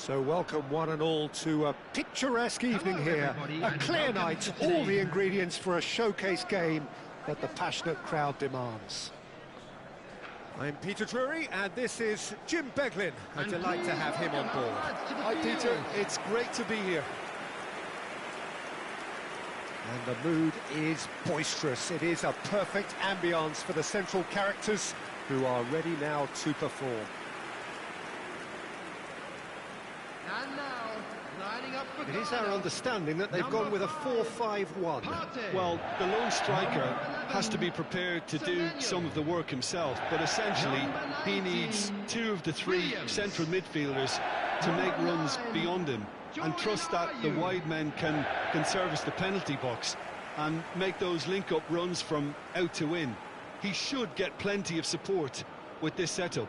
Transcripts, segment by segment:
So welcome one and all to a picturesque evening here, a clear night, all the ingredients for a showcase game that the passionate crowd demands. I'm Peter Drury and this is Jim Beglin. A delight to have him on board. Hi Peter, it's great to be here. And the mood is boisterous. It is a perfect ambience for the central characters who are ready now to perform. And now, lining up for It is our understanding that they've gone with a 4-5-1. Well, the lone striker has to be prepared to do some of the work himself, but essentially he needs two of the three central midfielders to make runs beyond him and trust that the wide men can service the penalty box and make those link-up runs from out to in. He should get plenty of support with this setup.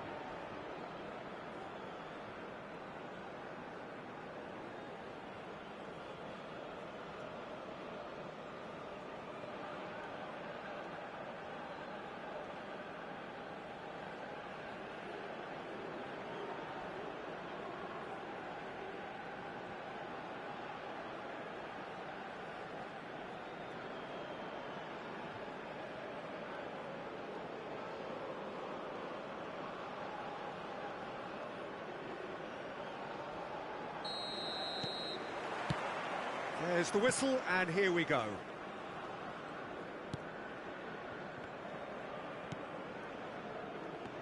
There's the whistle, and here we go.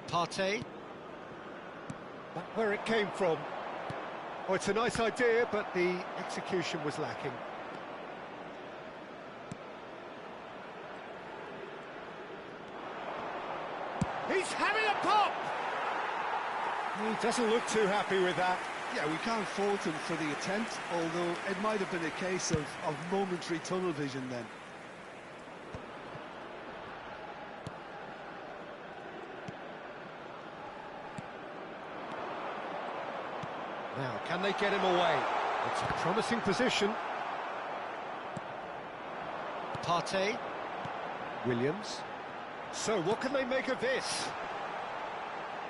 Partey. That's where it came from. Oh, it's a nice idea, but the execution was lacking. He's having a pop! He doesn't look too happy with that. Yeah, we can't fault him for the attempt, although it might have been a case of momentary tunnel vision then. Now, can they get him away? It's a promising position. Partey. Williams. So, what can they make of this?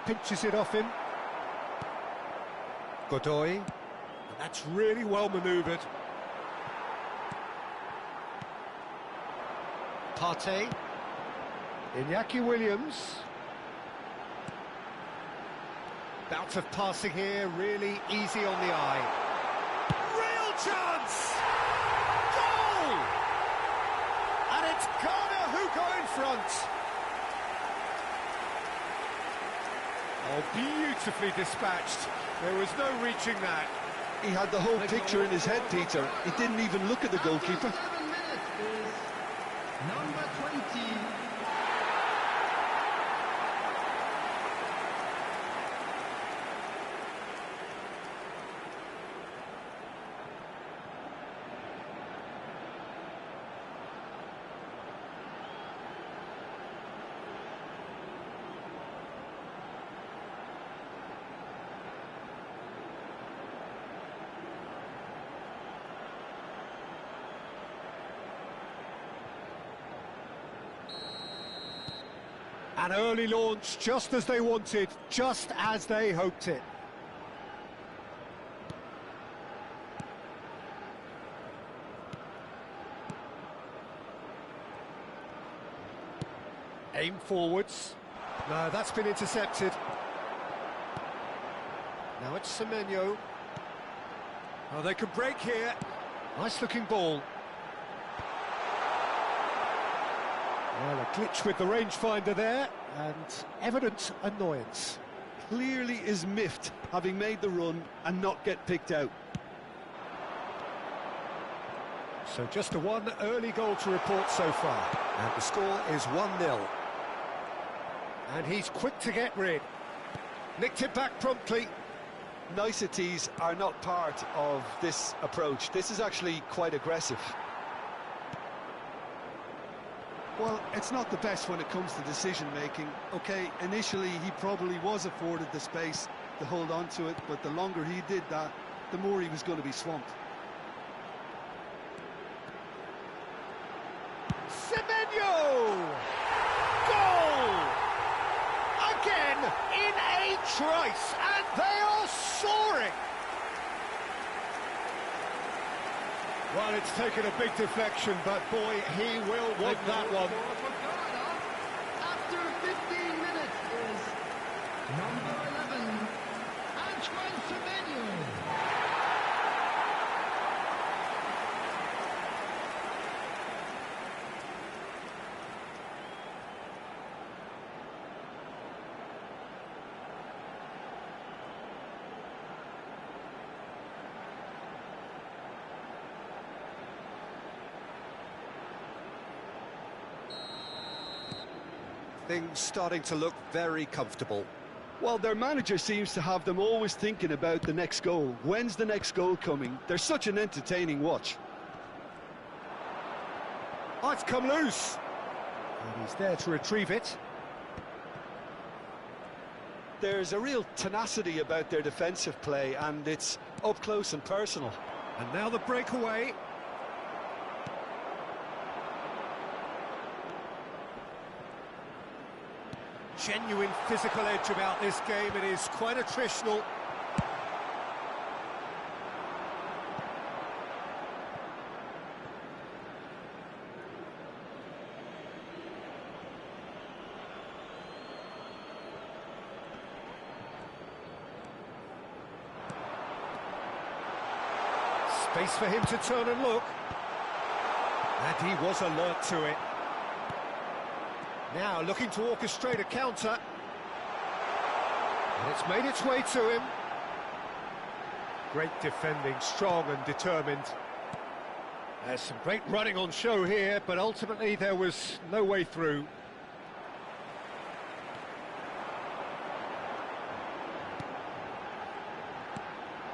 Pinches it off him. Godoy, and that's really well manoeuvred. Partey, Iñaki Williams. Bout of passing here, really easy on the eye. Real chance! Goal! And it's Ghana who go in front. Oh, beautifully dispatched. There was no reaching that. He had the whole picture in his head, Peter. He didn't even look at the goalkeeper. number 20. An early launch, just as they wanted, just as they hoped it. Aim forwards. No, that's been intercepted. Now it's Semenyo. Oh, they can break here. Nice looking ball. Well, a glitch with the rangefinder there, and evident annoyance. Clearly is miffed, having made the run and not get picked out. So just a one early goal to report so far, and the score is 1-0. And he's quick to get rid. Nicked it back promptly. Niceties are not part of this approach. This is actually quite aggressive. Well, it's not the best when it comes to decision-making. Okay, initially he probably was afforded the space to hold on to it, but the longer he did that, the more he was going to be swamped. Semenyo! Goal! Again in a trice, and they are soaring! Well, it's taken a big deflection, but boy, he will want that one. After 15 minutes is number 11, Antoine Semenyo. Things starting to look very comfortable. Well, their manager seems to have them always thinking about the next goal. When's the next goal coming? They're such an entertaining watch. Oh, it's come loose. And he's there to retrieve it. There's a real tenacity about their defensive play, and it's up close and personal. And now the breakaway. Genuine physical edge about this game. It is quite attritional. Space for him to turn and look. And he was alert to it. Now looking to orchestrate a counter. And it's made its way to him. Great defending, strong and determined. There's some great running on show here, but ultimately there was no way through.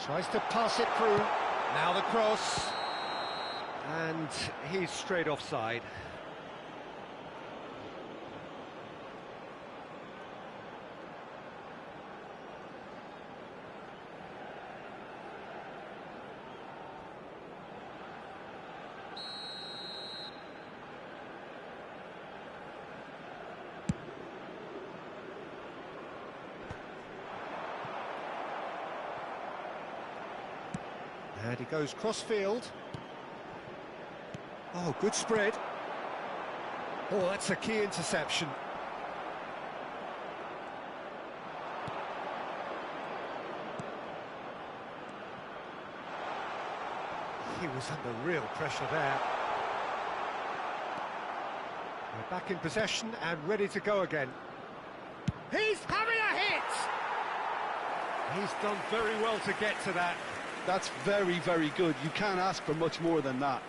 Tries to pass it through. Now the cross. And he's straight offside. And he goes cross-field. Oh, good spread. Oh, that's a key interception. He was under real pressure there. We're back in possession and ready to go again. He's having a hit! He's done very well to get to that. That's very, very good. You can't ask for much more than that.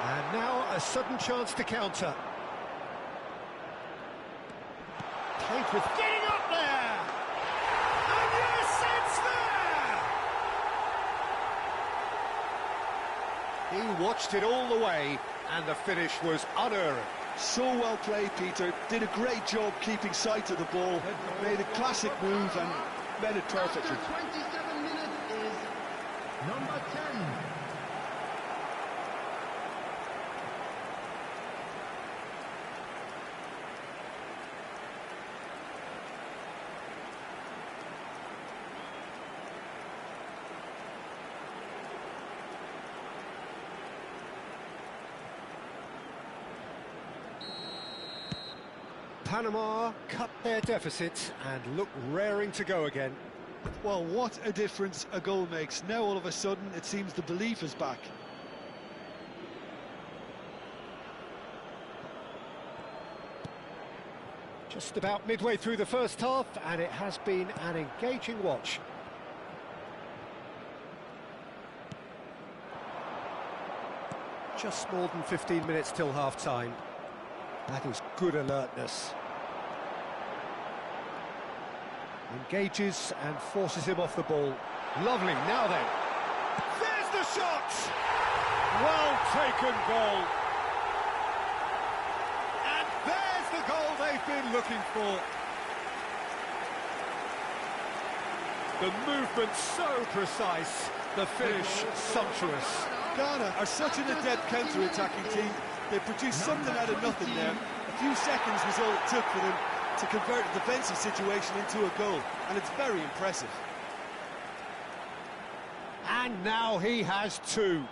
And now a sudden chance to counter. Played with getting up there! And yes, it's there! He watched it all the way, and the finish was unerring. So well played, Peter. Did a great job keeping sight of the ball. Made a classic move and made it perfectly. After 27 minutes is number 10. Panama cut their deficit and look raring to go again. Well, what a difference a goal makes. Now all of a sudden it seems the belief is back. Just about midway through the first half, and it has been an engaging watch. Just more than 15 minutes till half-time. That is good alertness. Engages and forces him off the ball. Lovely, now then. There's the shot! Well taken goal. And there's the goal they've been looking for. The movement so precise, the finish sumptuous. Ghana are such an adept counter-attacking team. They produced something out of nothing there. A few seconds was all it took for them to convert a defensive situation into a goal, and it's very impressive. And now he has two.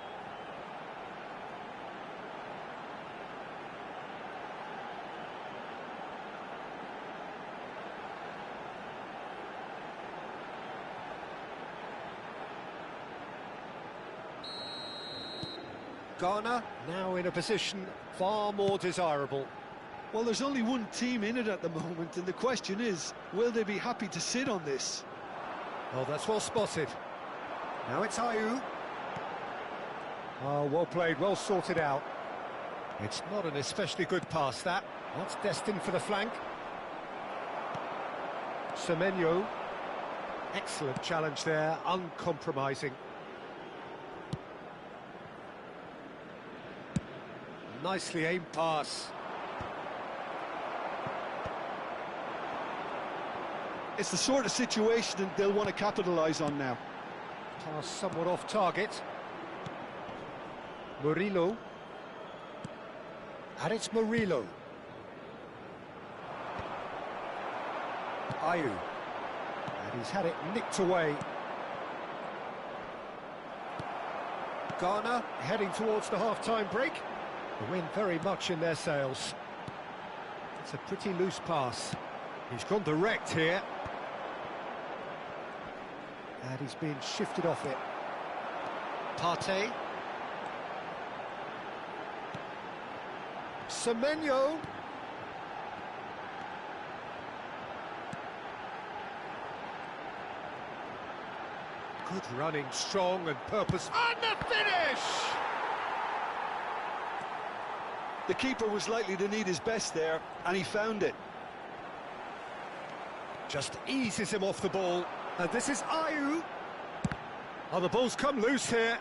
Ghana now in a position far more desirable. Well, there's only one team in it at the moment, and the question is, will they be happy to sit on this? Oh, that's well spotted. Now it's Ayew. Oh, well played, well sorted out. It's not an especially good pass, that. That's destined for the flank. Semenyo. Excellent challenge there, uncompromising. Nicely aimed pass. It's the sort of situation that they'll want to capitalise on now. Pass somewhat off target. Murillo. And it's Murillo. Ayew. And he's had it nicked away. Ghana heading towards the half-time break. The wind very much in their sails. It's a pretty loose pass. He's gone direct here. And he's been shifted off it. Partey. Semenyo. Good running, strong and purpose. And the finish! The keeper was likely to need his best there, and he found it. Just eases him off the ball. And this is Ayew. Oh, the ball's come loose here.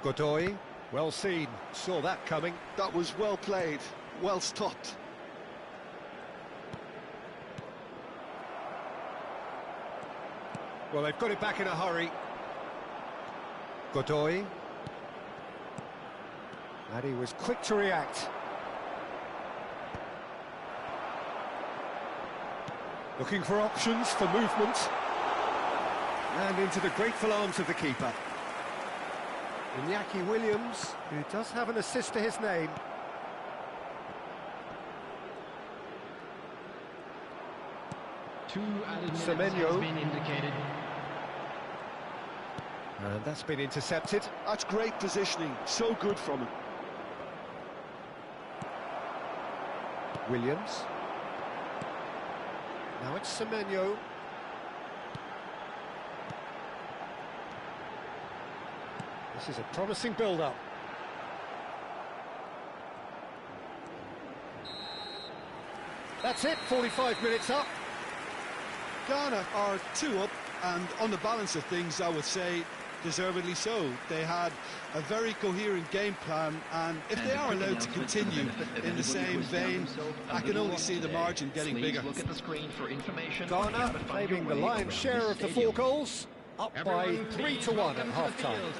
Godoy, well seen, saw that coming. That was well played, well stopped. Well, they've got it back in a hurry. Godoy. And he was quick to react. Looking for options for movement. And into the grateful arms of the keeper. Iñaki Williams, who does have an assist to his name. Semenyo. Been indicated. And that's been intercepted. That's great positioning, so good from him. Williams. Now it's Semenyo. This is a promising build-up. That's it, 45 minutes up. Ghana are 2 up, and on the balance of things, I would say deservedly so. They had a very coherent game plan, and if they are allowed to continue in the same vein, I can only see the margin getting bigger. Look at the screen for information. Ghana claiming the lion's share of the 4 goals, up by 3-1 at half-time.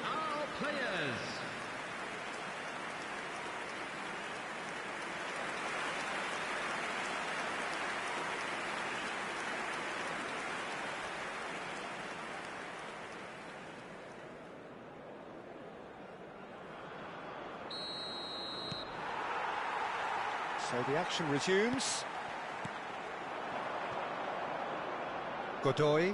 So the action resumes. Godoy.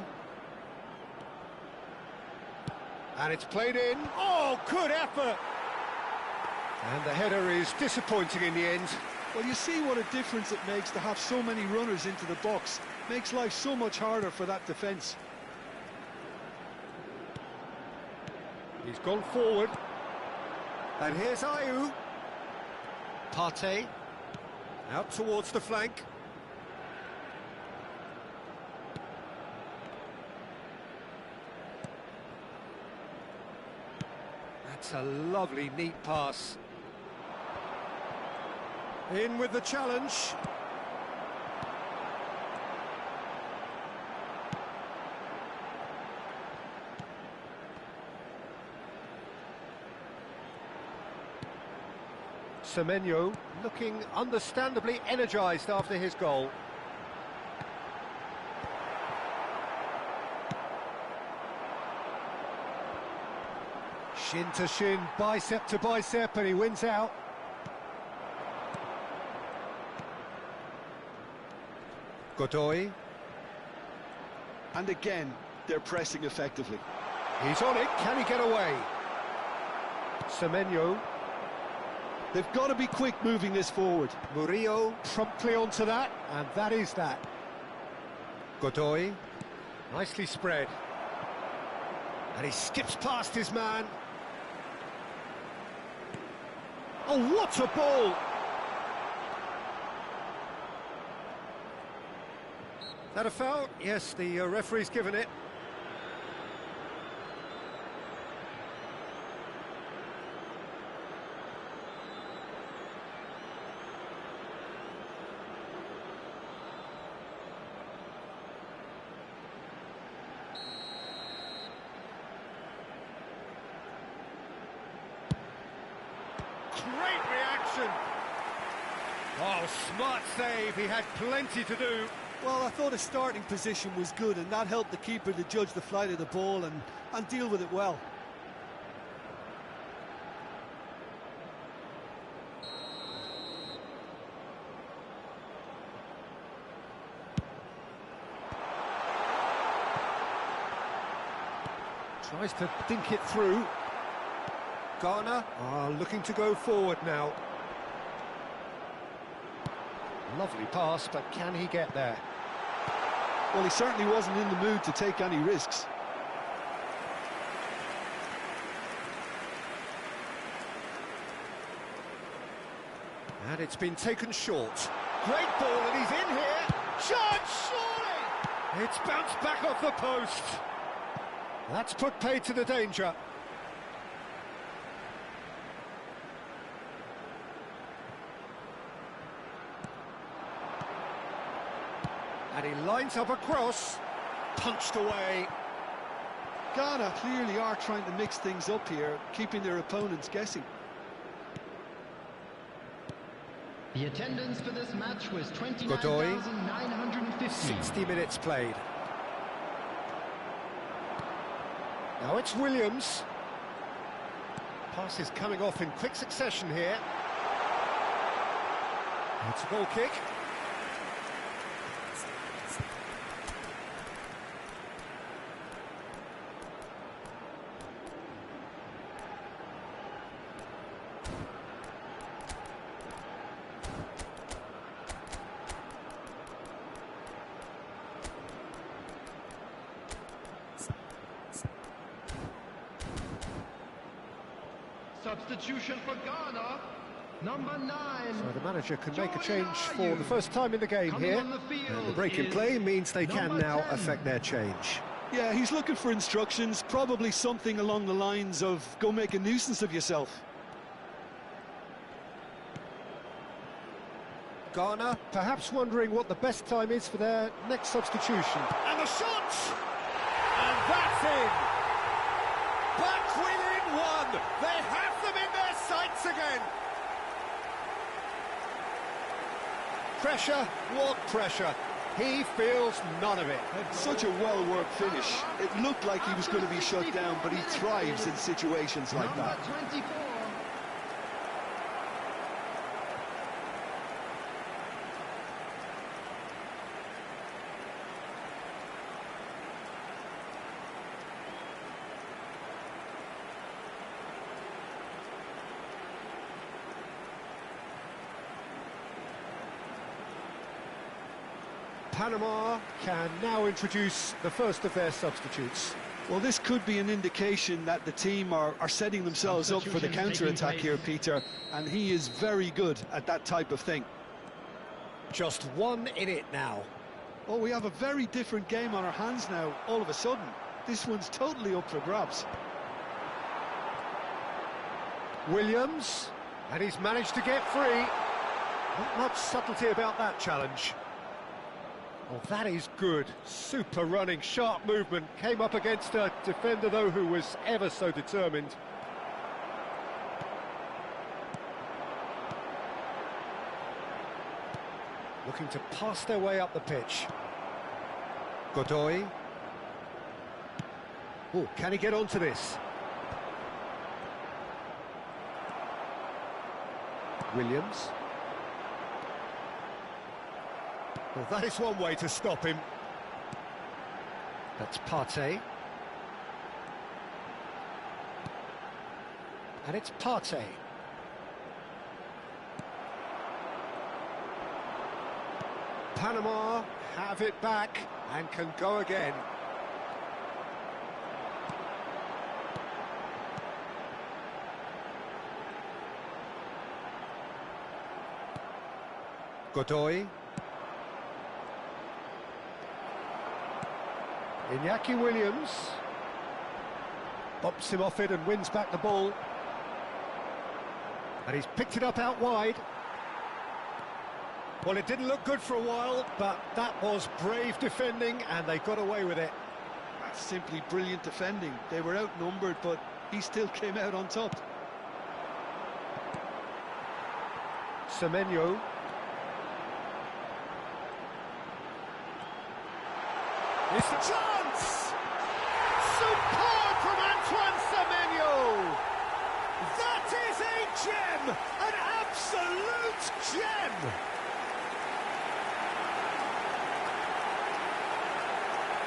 And it's played in. Oh, good effort! And the header is disappointing in the end. Well, you see what a difference it makes to have so many runners into the box. Makes life so much harder for that defence. He's gone forward. And here's Ayew. Partey. Out towards the flank. That's a lovely, neat pass. In with the challenge. Semenyo looking understandably energised after his goal. Shin to shin, bicep to bicep, and he wins out. Godoy. And again, they're pressing effectively. He's on it, can he get away? Semenyo. They've got to be quick moving this forward. Murillo promptly onto that, and that is that. Godoy, nicely spread. And he skips past his man. Oh, what a ball! That a foul? Yes, the referee's given it. Great reaction! Oh, smart save, he had plenty to do. Well, I thought his starting position was good, and that helped the keeper to judge the flight of the ball and deal with it well. Tries to dink it through. Garner looking to go forward now. Lovely pass, but can he get there? Well, he certainly wasn't in the mood to take any risks. And it's been taken short. Great ball, and he's in here. Shot, surely! It's bounced back off the post. That's put paid to the danger. And he lines up a cross, punched away. Ghana clearly are trying to mix things up here, keeping their opponents guessing. The attendance for this match was 29,950. 60 minutes played. Now it's Williams. Pass is coming off in quick succession here. It's a goal kick. Substitution for Ghana, number 9. So the manager can make a change for the first time in the game here. And the break in play means they can now affect their change. Yeah, he's looking for instructions, probably something along the lines of, go make a nuisance of yourself. Ghana perhaps wondering what the best time is for their next substitution. And the shot! And that's in! Back within one! They have them in their sights again! Pressure, what pressure? He feels none of it. Such a well-worked finish. It looked like he was going to be shut down, but he thrives in situations like that. Number 24. Panama can now introduce the first of their substitutes. Well, this could be an indication that the team are setting themselves up for the counter-attack here, Peter, and he is very good at that type of thing. Just one in it now. Oh, we have a very different game on our hands now, all of a sudden. This one's totally up for grabs. Williams, and he's managed to get free. Not much subtlety about that challenge. Oh, that is good. Super running, sharp movement. Came up against a defender, though, who was ever so determined. Looking to pass their way up the pitch. Godoy. Oh, can he get onto this? Williams. Well, that is one way to stop him. That's Partey. And it's Partey. Panama have it back and can go again. Godoy. Iñaki Williams. Bops him off it and wins back the ball. And he's picked it up out wide. Well, it didn't look good for a while, but that was brave defending, and they got away with it. That's simply brilliant defending. They were outnumbered, but he still came out on top. Semenyo. It's a chance! Superb from Antoine Semenyo! That is a gem! An absolute gem!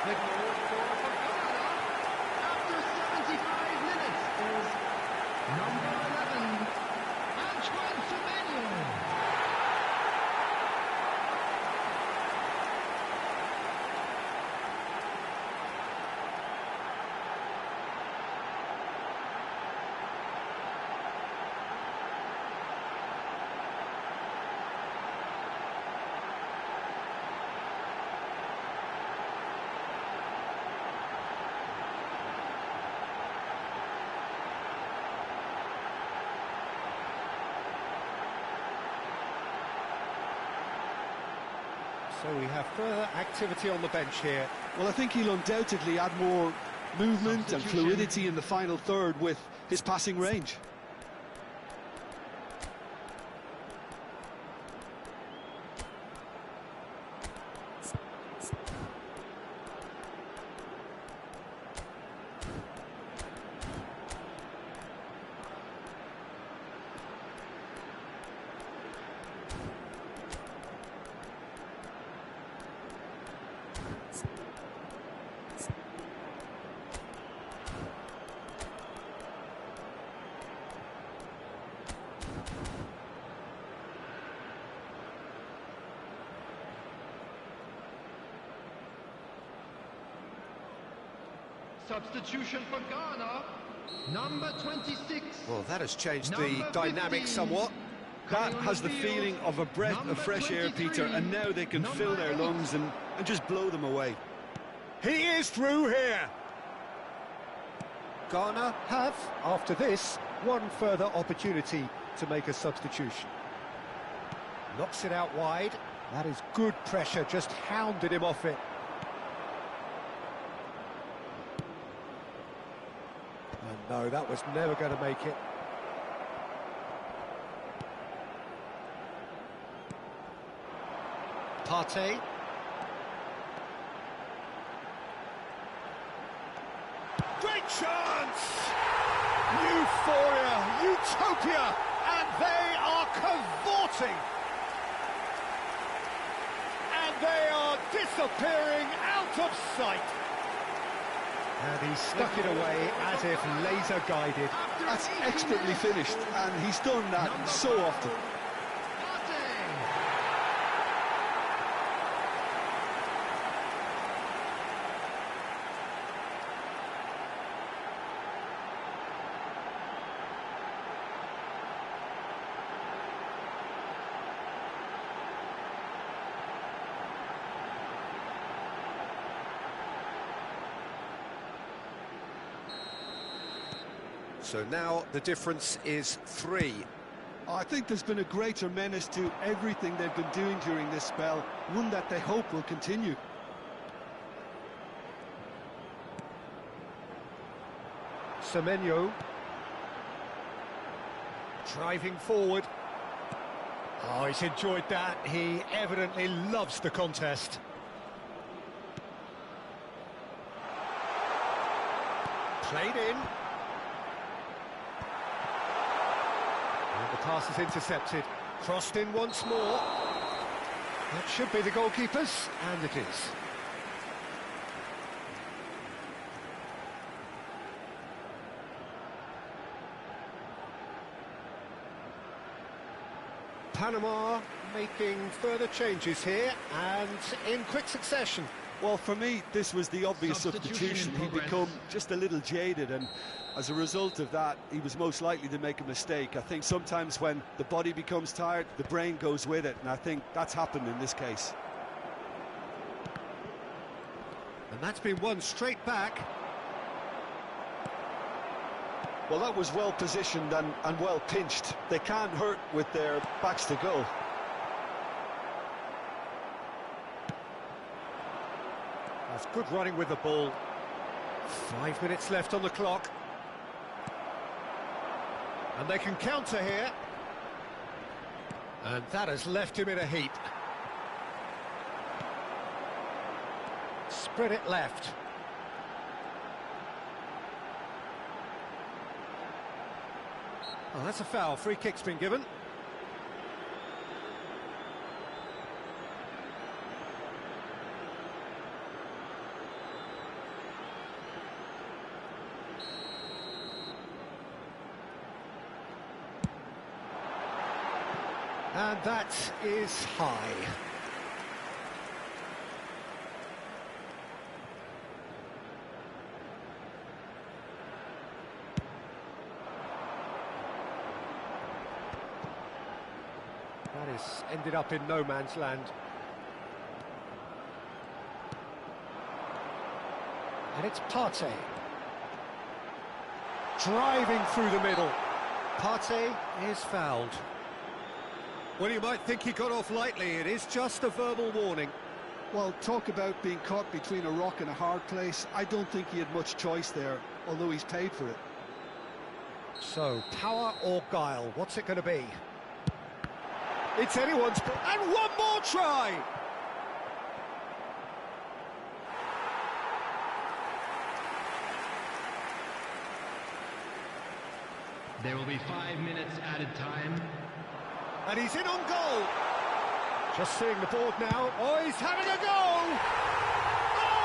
The goal scorer for Ghana after 75 minutes is number 11, Antoine Semenyo. So we have further activity on the bench here. Well, I think he'll undoubtedly add more movement and fluidity in the final third with his passing range. Substitution for Ghana, number 26. Well, that has changed the Number dynamic 15. somewhat. That has the feeling of a breath of fresh air, Peter, and now they can fill their lungs and just blow them away. He is through here. Ghana have, after this, one further opportunity to make a substitution. Knocks it out wide. That is good pressure, just hounded him off it. Oh, no, that was never going to make it. Partey. Great chance! Euphoria, utopia, and they are cavorting. And they are disappearing out of sight. And he stuck it away as if laser guided. That's expertly finished, and he's done that so often. So now the difference is 3. I think there's been a greater menace to everything they've been doing during this spell, one that they hope will continue. Semenyo. Driving forward. Oh, he's enjoyed that. He evidently loves the contest. Played in. And the pass is intercepted. Crossed in once more. That should be the goalkeeper's, and it is. Panama making further changes here, and in quick succession. Well, for me, this was the obvious substitution. He'd become just a little jaded, and as a result of that, he was most likely to make a mistake. I think sometimes when the body becomes tired, the brain goes with it, and I think that's happened in this case. And that's been won straight back. Well, that was well positioned and well pinched. They can't hurt with their backs to goal. That's good running with the ball. 5 minutes left on the clock. And they can counter here. And that has left him in a heap. Spread it left. Oh, that's a foul. Free kick's been given. And that is high. That is ended up in no man's land. And it's Partey. Driving through the middle. Partey is fouled. Well, you might think he got off lightly. It is just a verbal warning. Well, talk about being caught between a rock and a hard place. I don't think he had much choice there, although he's paid for it. So, power or guile? What's it going to be? It's anyone's... And one more try! There will be 5 minutes added time. And he's in on goal. Just seeing the board now. Oh, he's having a go! Oh!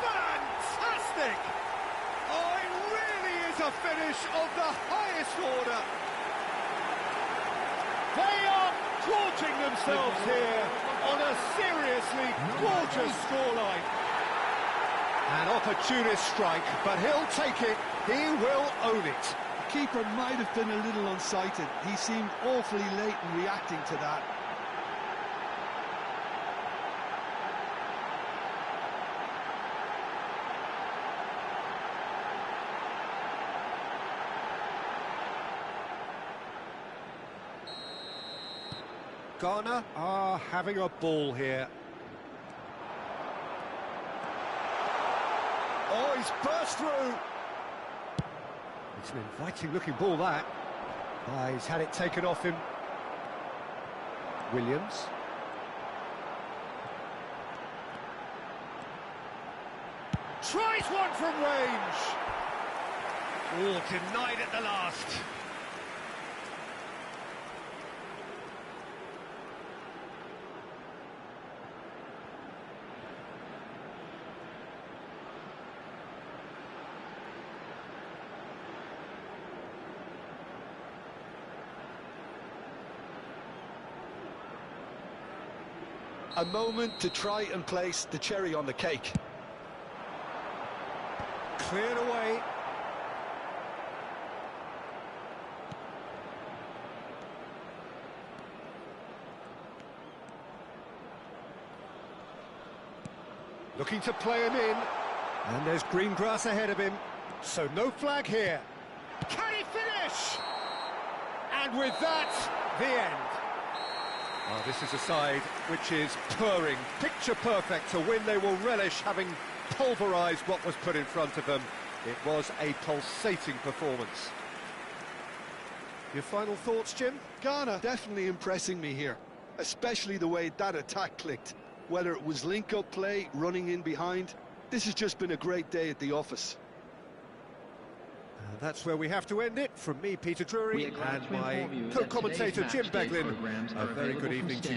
Fantastic! Oh, it really is a finish of the highest order. They are gorging themselves here on a seriously gorgeous scoreline. An opportunist strike, but he'll take it. He will own it. The keeper might have been a little unsighted. He seemed awfully late in reacting to that. Ghana are having a ball here. Oh, he's burst through. It's an inviting-looking ball, that. He's had it taken off him. Williams. Tries one from range. Oh, denied at the last. A moment to try and place the cherry on the cake. Cleared away. Looking to play him in. And there's green grass ahead of him. So no flag here. Can he finish? And with that, the end. Oh, this is a side which is purring, picture perfect. To win, they will relish having pulverised what was put in front of them. It was a pulsating performance. Your final thoughts, Jim? Ghana definitely impressing me here, especially the way that attack clicked. Whether it was link-up play, running in behind, this has just been a great day at the office. That's where we have to end it. From me, Peter Drury, and my co-commentator, Jim Beglin. A very good evening to you.